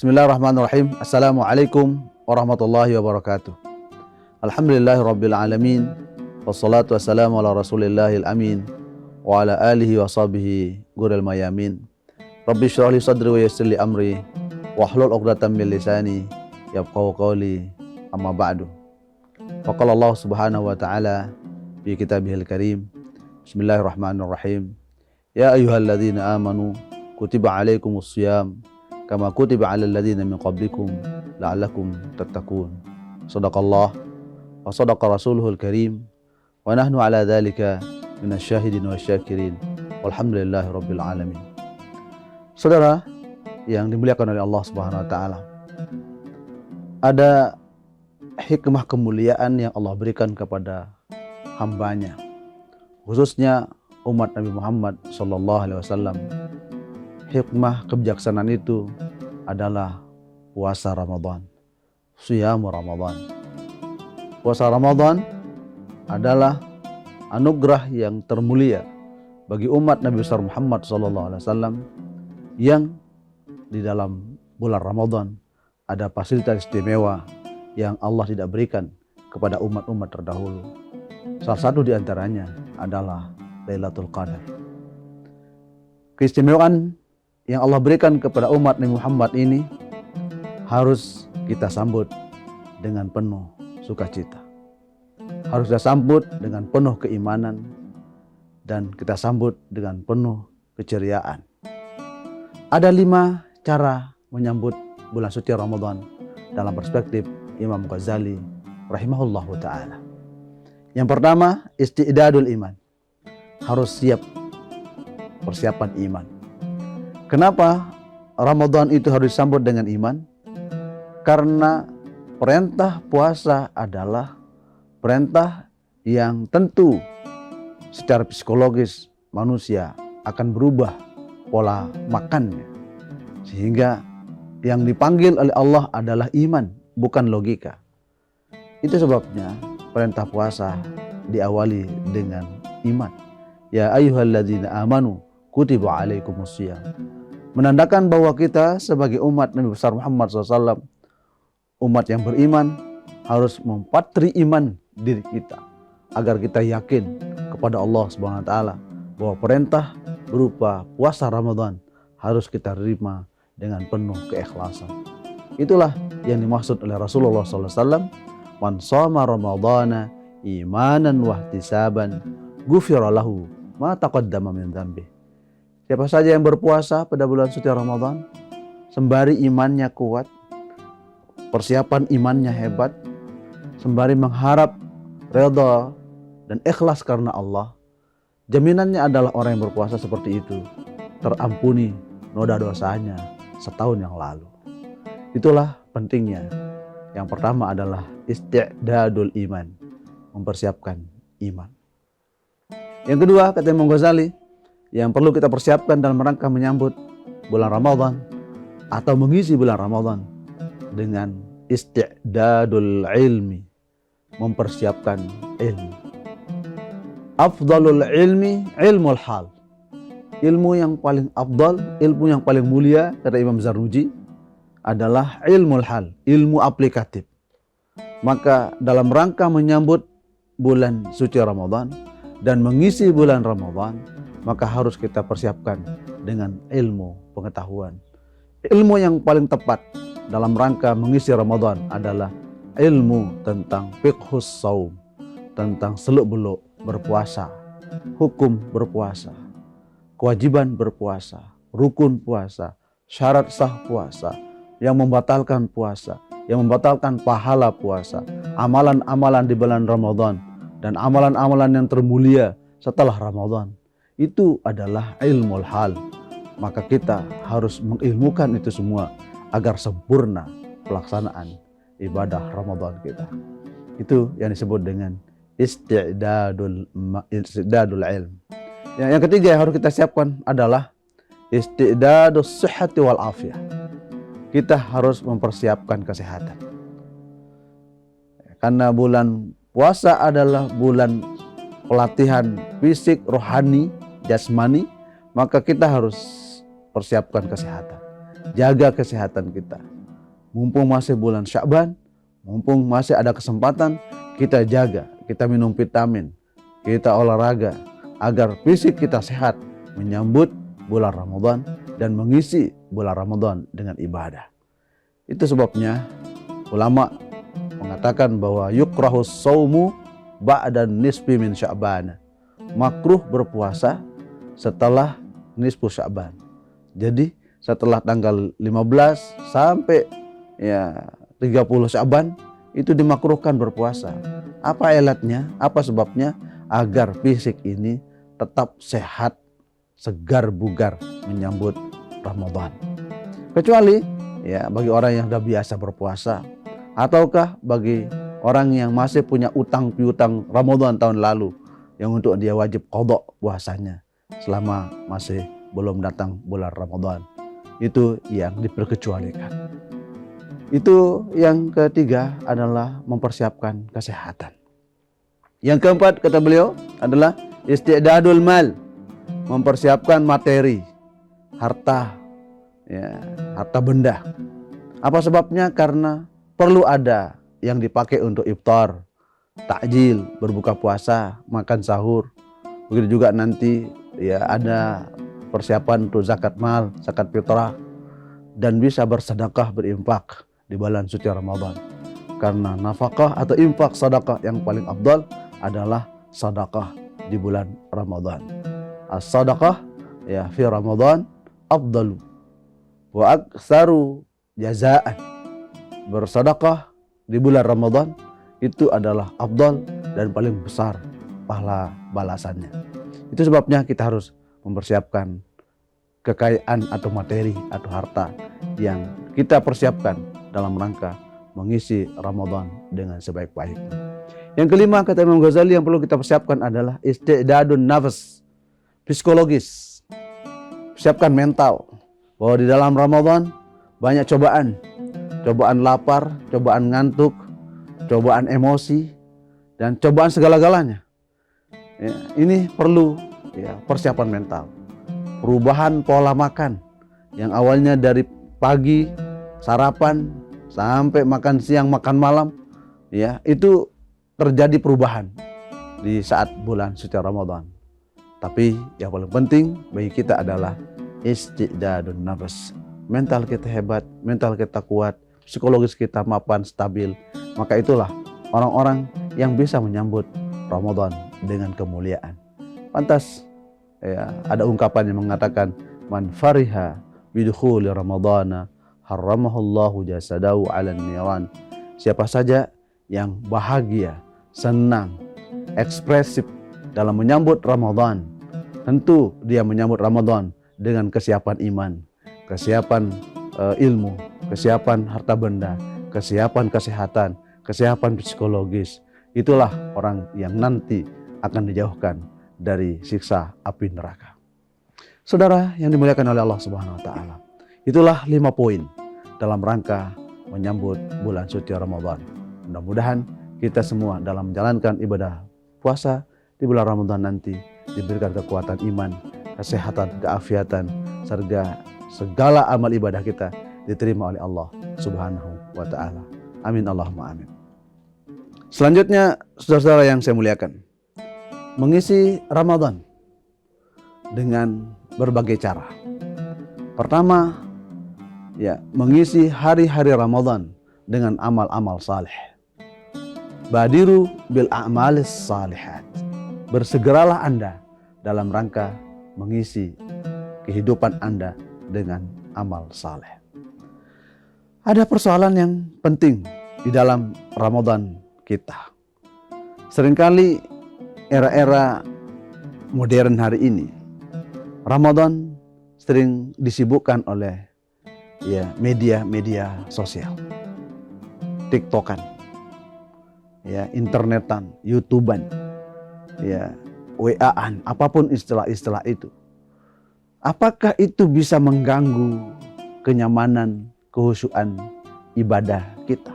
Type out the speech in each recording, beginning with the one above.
Bismillahirrahmanirrahim. Assalamualaikum warahmatullahi wabarakatuh. Alhamdulillahirabbil alamin. Wassalatu wassalamu ala Rasulillahil amin wa ala alihi wa sahbihi ghuril mayamin. Rabbi shrah li sadri wa yassir li amri wahlul 'uqdatam min lisani yafqahu qawli. Amma ba'du. Faqala Allah Subhanahu wa ta'ala fi kitabihil karim. Bismillahirrahmanirrahim. Ya ayyuhalladzina amanu kutiba alaikumus shiyam kama kutiba 'alal ladzina min qablikum la'allakum tattaqun. Shadaqallah wa shadaqa rasuluhul karim wa nahnu 'ala dzalika minasyahidin wasyakirin. Walhamdulillahirabbil alamin. Saudara yang dimuliakan oleh Allah Subhanahu wa taala, ada hikmah kemuliaan yang Allah berikan kepada hambanya, khususnya umat Nabi Muhammad sallallahu alaihi wasallam. Hikmah kebijaksanaan itu adalah puasa Ramadan, Shiyamu Ramadan. Puasa Ramadan adalah anugerah yang termulia bagi umat Nabi besar Muhammad sallallahu alaihi wasallam, yang di dalam bulan Ramadan ada fasilitas istimewa yang Allah tidak berikan kepada umat-umat terdahulu. Salah satu di antaranya adalah Lailatul Qadar. Keistimewaan yang Allah berikan kepada umat Nabi Muhammad ini harus kita sambut dengan penuh sukacita. Harus kita sambut dengan penuh keimanan dan kita sambut dengan penuh keceriaan. Ada 5 cara menyambut bulan suci Ramadan dalam perspektif Imam Ghazali rahimahullahu ta'ala. Yang pertama, isti'dadul iman. Harus siap, persiapan iman. Kenapa Ramadan itu harus disambut dengan iman? Karena perintah puasa adalah perintah yang tentu secara psikologis manusia akan berubah pola makannya. Sehingga yang dipanggil oleh Allah adalah iman, bukan logika. Itu sebabnya perintah puasa diawali dengan iman. Ya ayyuhalladzina amanu kutiba alaikumus shiyam. Menandakan bahwa kita sebagai umat Nabi besar Muhammad SAW, umat yang beriman, harus mempatri iman diri kita agar kita yakin kepada Allah Subhanahu wa taala bahwa perintah berupa puasa Ramadan harus kita terima dengan penuh keikhlasan. Itulah yang dimaksud oleh Rasulullah SAW. Man shoma Ramadana imanan wahtisaban ghufira lahu ma taqaddama min dzambi. Siapa saja yang berpuasa pada bulan suci Ramadan sembari imannya kuat, persiapan imannya hebat, sembari mengharap redha dan ikhlas karena Allah, jaminannya adalah orang yang berpuasa seperti itu terampuni noda dosanya setahun yang lalu. Itulah pentingnya. Yang pertama adalah isti'dadul iman, mempersiapkan iman. Yang kedua, kata Imam Ghazali, yang perlu kita persiapkan dalam rangka menyambut bulan Ramadan atau mengisi bulan Ramadan dengan isti'dadul ilmi, mempersiapkan ilmu. Afdalul ilmi ilmul hal. Ilmu yang paling afdal, ilmu yang paling mulia, kata Imam Zarnuji, adalah ilmul hal, ilmu aplikatif. Maka dalam rangka menyambut bulan suci Ramadan dan mengisi bulan Ramadan, maka harus kita persiapkan dengan ilmu pengetahuan. Ilmu yang paling tepat dalam rangka mengisi Ramadan adalah ilmu tentang fiqhus shaum, tentang seluk-beluk berpuasa, hukum berpuasa, kewajiban berpuasa, rukun puasa, syarat sah puasa, yang membatalkan puasa, yang membatalkan pahala puasa, amalan-amalan di bulan Ramadan dan amalan-amalan yang termulia setelah Ramadan. Itu adalah ilmul hal. Maka kita harus mengilmukan itu semua agar sempurna pelaksanaan ibadah Ramadan kita. Itu yang disebut dengan isti'dadul ilm. Yang ketiga yang harus kita siapkan adalah isti'dadus sihhati wal afiyah. Kita harus mempersiapkan kesehatan. Karena bulan puasa adalah bulan pelatihan fisik, rohani, jasmani, maka kita harus persiapkan kesehatan. jaga kesehatan kita. Mumpung masih bulan Sya'ban, mumpung masih ada kesempatan, kita jaga, kita minum vitamin, kita olahraga, agar fisik kita sehat menyambut bulan Ramadan dan mengisi bulan Ramadan dengan ibadah. Itu sebabnya ulama mengatakan bahwa yukrahus saumu ba'da nisfi min Sya'ban. Makruh berpuasa setelah nisfu Sya'ban. Jadi setelah tanggal 15 sampai 30 Sya'ban itu dimakruhkan berpuasa. Apa ilatnya? Apa sebabnya? Agar fisik ini tetap sehat, segar bugar menyambut Ramadan. Kecuali bagi orang yang sudah biasa berpuasa, ataukah bagi orang yang masih punya utang piutang Ramadan tahun lalu yang untuk dia wajib qadha puasanya selama masih belum datang bulan Ramadan. Itu yang diperkecualikan. Itu yang ketiga adalah mempersiapkan kesehatan. Yang keempat kata beliau adalah isti'dadul mal, mempersiapkan materi, harta, harta benda. Apa sebabnya? Karena perlu ada yang dipakai untuk iftar, takjil, berbuka puasa, makan sahur. Begitu juga nanti ada persiapan untuk zakat mal, zakat fitrah, dan bisa bersedekah, berinfak di bulan suci Ramadan. Karena nafkah atau infak sedekah yang paling afdal adalah sedekah di bulan Ramadan. As-sadaqah fi Ramadan afdalu wa aktsaru jazaan. Bersedekah di bulan Ramadan itu adalah afdal dan paling besar pahala balasannya. Itu sebabnya kita harus mempersiapkan kekayaan atau materi atau harta yang kita persiapkan dalam rangka mengisi Ramadan dengan sebaik-baiknya. Yang kelima kata Imam Ghazali yang perlu kita persiapkan adalah isti'dadun nafs, psikologis. Siapkan mental bahwa di dalam Ramadan banyak cobaan. Cobaan lapar, cobaan ngantuk, cobaan emosi, dan cobaan segala-galanya. Ini perlu persiapan mental. Perubahan pola makan yang awalnya dari pagi sarapan sampai makan siang, makan malam, itu terjadi perubahan di saat bulan suci Ramadan. Tapi yang paling penting bagi kita adalah isti'dadun nafs. Mental kita hebat, mental kita kuat, psikologis kita mapan, stabil. Maka itulah orang-orang yang bisa menyambut Ramadan dengan kemuliaan. Pantas ada ungkapan yang mengatakan man fariha bidukhuli ramadhana harramahullahu jasadahu 'alan niran. Siapa saja yang bahagia, senang, ekspresif dalam menyambut Ramadan, tentu dia menyambut Ramadan dengan kesiapan iman, kesiapan ilmu, kesiapan harta benda, kesiapan kesehatan, kesiapan psikologis. Itulah orang yang nanti akan dijauhkan dari siksa api neraka. Saudara yang dimuliakan oleh Allah Subhanahu wa taala. Itulah 5 poin dalam rangka menyambut bulan suci Ramadan. Mudah-mudahan kita semua dalam menjalankan ibadah puasa di bulan Ramadan nanti diberikan kekuatan iman, kesehatan, keafiatan, serta segala amal ibadah kita diterima oleh Allah Subhanahu wa taala. Amin Allahumma amin. Selanjutnya, saudara-saudara yang saya muliakan, mengisi Ramadan dengan berbagai cara. Pertama, mengisi hari-hari Ramadan dengan amal-amal saleh. Badiru bil a'malis salihat. Bersegeralah Anda dalam rangka mengisi kehidupan Anda dengan amal saleh. Ada persoalan yang penting di dalam Ramadan kita. Seringkali era-era modern hari ini, Ramadan sering disibukkan oleh media-media sosial, TikTokan, internetan, YouTubean, WA-an, apapun istilah-istilah itu. Apakah itu bisa mengganggu kenyamanan, kehusyuan ibadah kita,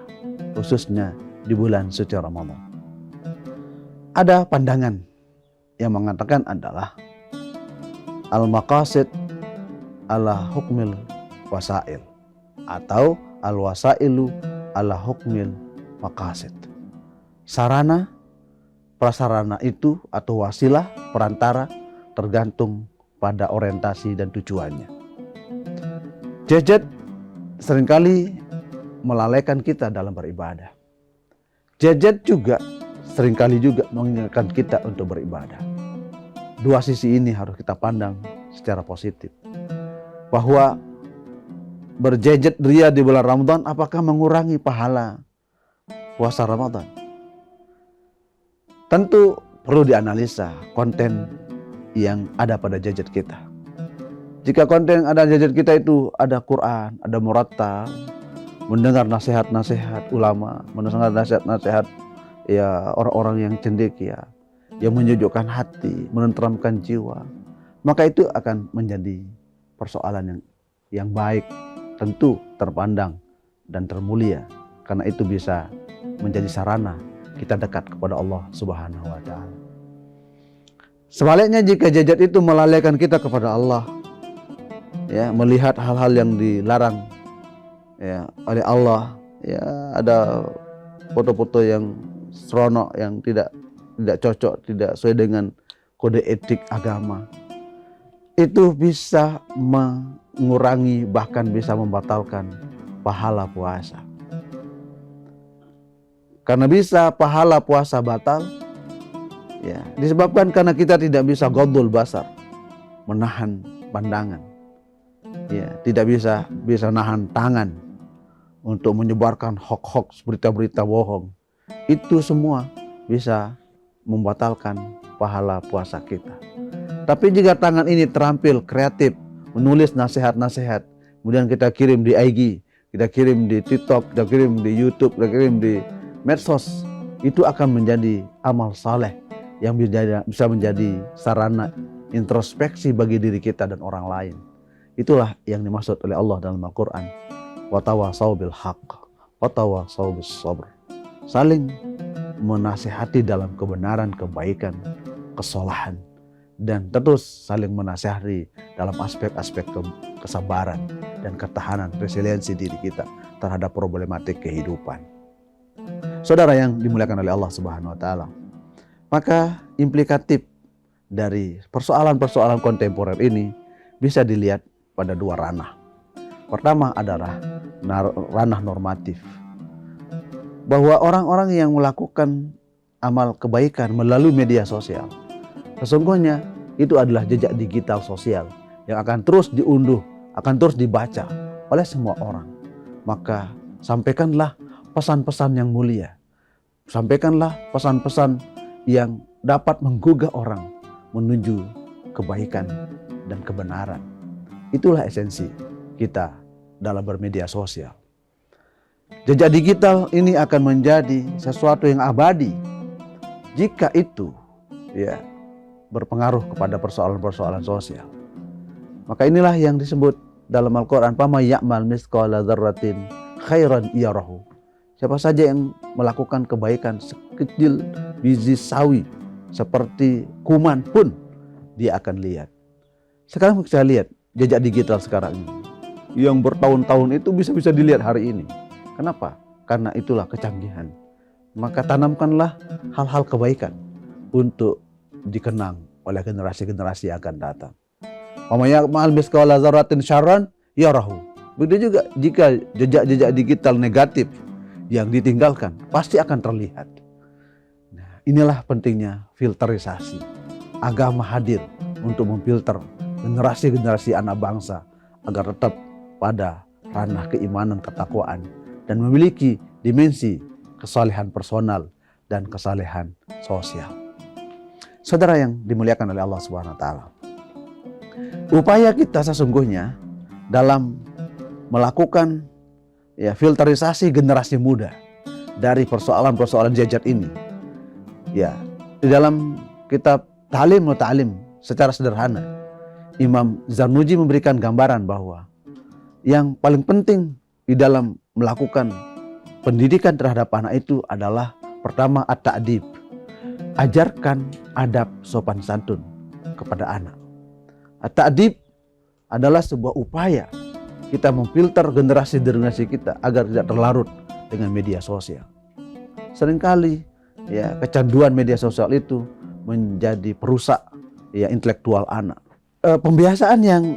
khususnya di bulan suci Ramadan? Ada pandangan yang mengatakan adalah al-maqasid ala hukmil wasail atau al-wasailu ala hukmil maqasid. Sarana, prasarana itu atau wasilah, perantara tergantung pada orientasi dan tujuannya. Gadget seringkali melalaikan kita dalam beribadah. Gadget juga seringkali juga mengingatkan kita untuk beribadah. Dua sisi ini harus kita pandang secara positif. Bahwa bergadget ria di bulan Ramadan apakah mengurangi pahala puasa Ramadan? Tentu perlu dianalisa konten yang ada pada gadget kita. Jika konten yang ada gadget kita itu ada Quran, ada murattal, mendengar nasihat-nasihat ulama, mendengar nasihat-nasihat ya orang-orang yang cendekia, yang menyejukkan hati, menenteramkan jiwa, maka itu akan menjadi persoalan yang baik, tentu terpandang dan termulia, karena itu bisa menjadi sarana kita dekat kepada Allah Subhanahu wa Ta'ala. Sebaliknya, jika gadget itu melalaikan kita kepada Allah, ya, melihat hal-hal yang dilarang ya oleh Allah, ya, ada foto-foto yang seronok, yang tidak cocok, tidak sesuai dengan kode etik agama, itu bisa mengurangi, bahkan bisa membatalkan pahala puasa. Karena bisa pahala puasa batal, ya, disebabkan karena kita tidak bisa ghaddul basar, menahan pandangan, ya, tidak bisa nahan tangan untuk menyebarkan hoax, berita-berita bohong. Itu semua bisa membatalkan pahala puasa kita. Tapi jika tangan ini terampil kreatif, menulis nasihat-nasihat, kemudian kita kirim di IG, kita kirim di TikTok, kita kirim di YouTube, kita kirim di medsos, itu akan menjadi amal saleh yang bisa menjadi sarana introspeksi bagi diri kita dan orang lain. Itulah yang dimaksud oleh Allah dalam Al-Quran. Watawasau bil haqq, watawasau bis sabr. Saling menasihati dalam kebenaran, kebaikan, kesalahan, dan terus saling menasihati dalam aspek-aspek kesabaran dan ketahanan, resiliensi diri kita terhadap problematik kehidupan. Saudara yang dimuliakan oleh Allah Subhanahu wa Ta'ala, maka implikatif dari persoalan-persoalan kontemporer ini bisa dilihat pada dua ranah. Pertama adalah ranah normatif, bahwa orang-orang yang melakukan amal kebaikan melalui media sosial, sesungguhnya itu adalah jejak digital sosial yang akan terus diunduh, akan terus dibaca oleh semua orang. Maka sampaikanlah pesan-pesan yang mulia, sampaikanlah pesan-pesan yang dapat menggugah orang menuju kebaikan dan kebenaran. Itulah esensi kita dalam bermedia sosial. Jejak digital ini akan menjadi sesuatu yang abadi jika itu ya berpengaruh kepada persoalan-persoalan sosial. Maka inilah yang disebut dalam Al-Quran, "Faman ya'mal mithqala dzarratin khairan yarahu." Siapa saja yang melakukan kebaikan sekecil biji sawi, seperti kuman pun, dia akan lihat. Sekarang kita lihat jejak digital sekarang ini, yang bertahun-tahun itu bisa dilihat hari ini. Kenapa? Karena itulah kecanggihan. Maka tanamkanlah hal-hal kebaikan untuk dikenang oleh generasi-generasi yang akan datang. "Waman ya'mal mithqala dzarratin syarran yarahu." Begitu juga jika jejak-jejak digital negatif yang ditinggalkan pasti akan terlihat. Nah, inilah pentingnya filterisasi. Agama hadir untuk memfilter generasi-generasi anak bangsa agar tetap pada ranah keimanan, ketakwaan, dan memiliki dimensi kesalehan personal dan kesalehan sosial. Saudara yang dimuliakan oleh Allah Subhanahu wa Ta'ala, upaya kita sesungguhnya dalam melakukan filterisasi generasi muda dari persoalan-persoalan gadget ini, ya, di dalam kitab Ta'lim wa Ta'lim secara sederhana, Imam Zarnuji memberikan gambaran bahwa yang paling penting di dalam melakukan pendidikan terhadap anak itu adalah pertama at-ta'dib. Ajarkan adab sopan santun kepada anak. At-ta'dib adalah sebuah upaya kita memfilter generasi kita agar tidak terlarut dengan media sosial. Seringkali ya kecanduan media sosial itu menjadi perusak ya intelektual anak. Pembiasaan yang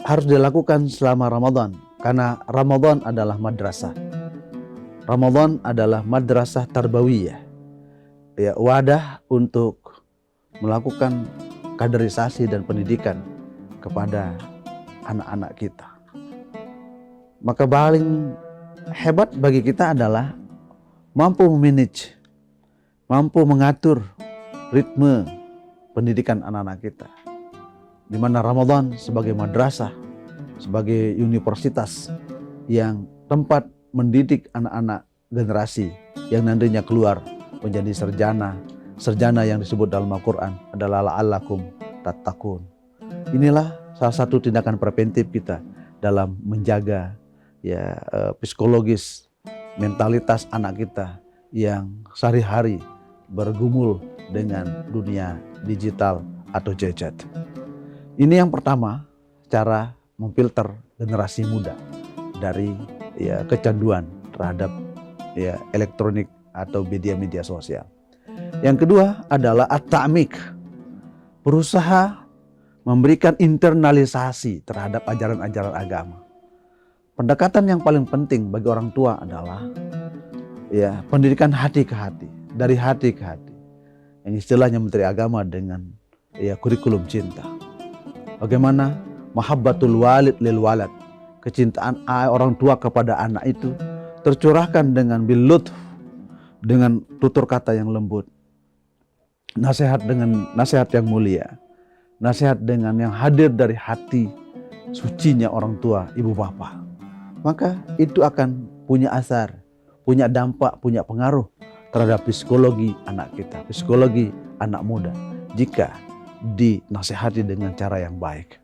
harus dilakukan selama Ramadan, karena Ramadan adalah madrasah. Ramadan adalah madrasah tarbawiyah, ya, wadah untuk melakukan kaderisasi dan pendidikan kepada anak-anak kita. Maka paling hebat bagi kita adalah mampu memanage, mampu mengatur ritme pendidikan anak-anak kita. Di mana Ramadan sebagai madrasah, sebagai universitas yang tempat mendidik anak-anak generasi yang nantinya keluar menjadi sarjana yang disebut dalam Al-Quran adalah la'allakum tattaqun. Inilah salah satu tindakan preventif kita dalam menjaga ya psikologis, mentalitas anak kita yang sehari-hari bergumul dengan dunia digital atau gadget. Ini yang pertama, cara memfilter generasi muda dari ya kecanduan terhadap ya elektronik atau media sosial. Yang kedua adalah at-ta'mik, berusaha memberikan internalisasi terhadap ajaran-ajaran agama. Pendekatan yang paling penting bagi orang tua adalah ya pendidikan hati ke hati, dari hati ke hati. Yang istilahnya Menteri Agama dengan ya kurikulum cinta. Bagaimana mahabbatul walid lil walad, kecintaan orang tua kepada anak itu tercurahkan dengan bilutf, dengan tutur kata yang lembut, nasihat dengan nasihat yang mulia, nasihat dengan yang hadir dari hati sucinya orang tua, ibu bapak. Maka itu akan punya asar, punya dampak, punya pengaruh terhadap psikologi anak kita, psikologi anak muda jika dinasihati dengan cara yang baik.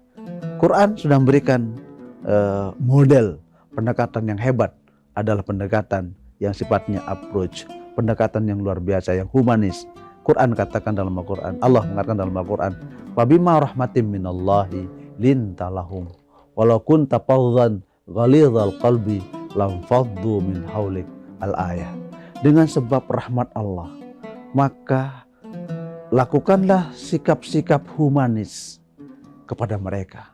Quran sudah memberikan model pendekatan yang hebat, adalah pendekatan yang sifatnya approach, pendekatan yang luar biasa, yang humanis. Quran katakan dalam Al-Quran, Allah mengatakan dalam Al-Quran, "Fabima rahmatim minallahi linta lahum, walau kunta fadhan ghalidhal qalbi lam faddu min haulik." Al-ayah. Dengan sebab rahmat Allah, maka lakukanlah sikap-sikap humanis kepada mereka.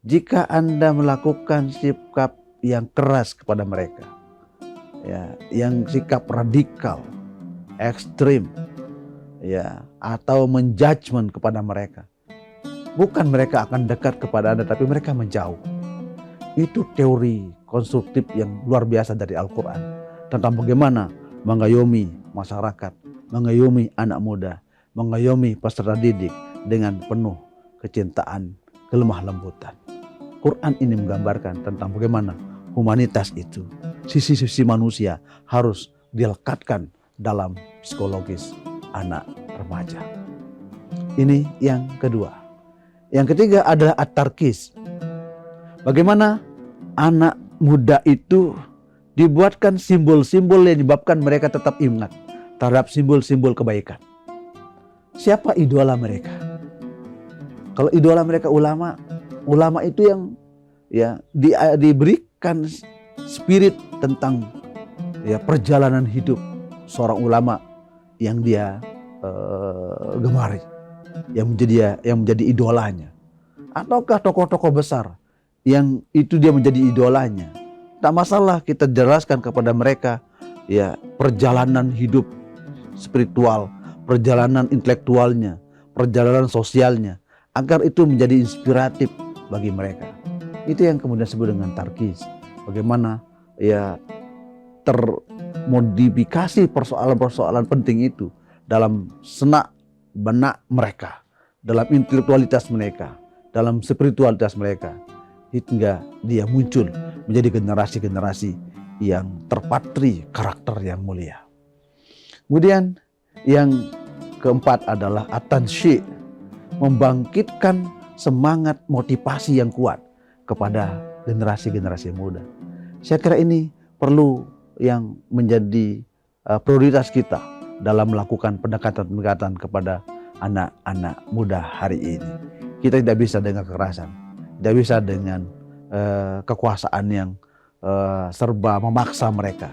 Jika Anda melakukan sikap yang keras kepada mereka, ya, yang sikap radikal, ekstrim, ya, atau menjudgment kepada mereka, bukan mereka akan dekat kepada Anda, tapi mereka menjauh. Itu teori konstruktif yang luar biasa dari Al-Quran tentang bagaimana mengayomi masyarakat, mengayomi anak muda, mengayomi peserta didik dengan penuh kecintaan, kelemah lembutan. Quran ini menggambarkan tentang bagaimana humanitas itu, sisi-sisi manusia harus dilekatkan dalam psikologis anak remaja. Ini yang kedua. Yang ketiga adalah at-tarkis. Bagaimana anak muda itu dibuatkan simbol-simbol yang menyebabkan mereka tetap ingat terhadap simbol-simbol kebaikan. Siapa idola mereka? Kalau idola mereka ulama itu yang ya diberikan spirit tentang ya perjalanan hidup seorang ulama yang dia gemari, yang menjadi idolanya. Ataukah tokoh-tokoh besar yang itu dia menjadi idolanya? Tak masalah kita jelaskan kepada mereka ya perjalanan hidup spiritual, perjalanan intelektualnya, perjalanan sosialnya, agar itu menjadi inspiratif bagi mereka. Itu yang kemudian disebut dengan tarkis. Bagaimana ya termodifikasi persoalan-persoalan penting itu dalam senak benak mereka, dalam intelektualitas mereka, dalam spiritualitas mereka, hingga dia muncul menjadi generasi-generasi yang terpatri karakter yang mulia. Kemudian yang keempat adalah at-tansyi', membangkitkan semangat motivasi yang kuat kepada generasi-generasi muda. Saya kira ini perlu yang menjadi prioritas kita dalam melakukan pendekatan-pendekatan kepada anak-anak muda hari ini. Kita tidak bisa dengan kekerasan, tidak bisa dengan kekuasaan yang serba memaksa mereka,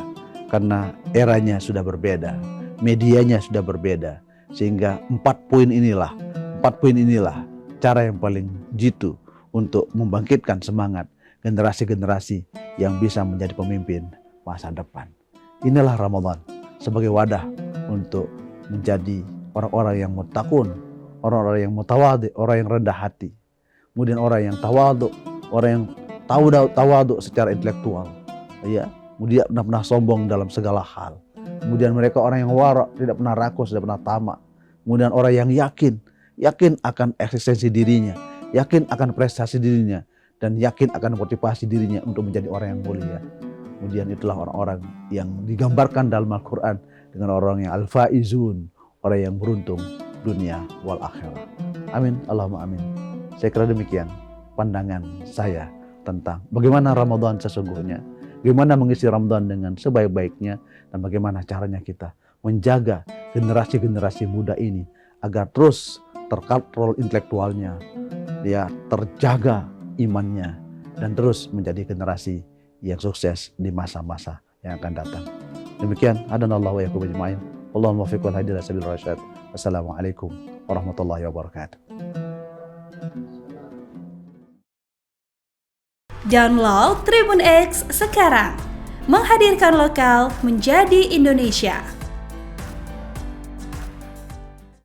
karena eranya sudah berbeda, medianya sudah berbeda, sehingga 4 poin inilah cara yang paling jitu untuk membangkitkan semangat generasi-generasi yang bisa menjadi pemimpin masa depan. Inilah Ramadan sebagai wadah untuk menjadi orang-orang yang muttaqun, orang-orang yang mutawadhi, orang yang rendah hati, kemudian orang yang tawadhu, orang yang tawadhu secara intelektual, ya, kemudian tidak pernah sombong dalam segala hal. Kemudian mereka orang yang wara, tidak pernah rakus, tidak pernah tamak. Kemudian orang yang yakin akan eksistensi dirinya, yakin akan prestasi dirinya, dan yakin akan motivasi dirinya untuk menjadi orang yang mulia. Kemudian itulah orang-orang yang digambarkan dalam Al-Quran dengan orang yang al-faizun, orang yang beruntung dunia wal akhirah. Amin, Allahumma amin. Saya kira demikian pandangan saya tentang bagaimana Ramadan sesungguhnya, bagaimana mengisi Ramadan dengan sebaik-baiknya, dan bagaimana caranya kita menjaga generasi-generasi muda ini agar terus terkontrol intelektualnya, dia terjaga imannya, dan terus menjadi generasi yang sukses di masa-masa yang akan datang. Demikian, hadanallahu wa iyyakum ajma'in. Allahumma waffiq wal hadi ila sabilir rasyad. Wassalamualaikum warahmatullahi wabarakatuh. Download Tribun X sekarang, menghadirkan lokal menjadi Indonesia.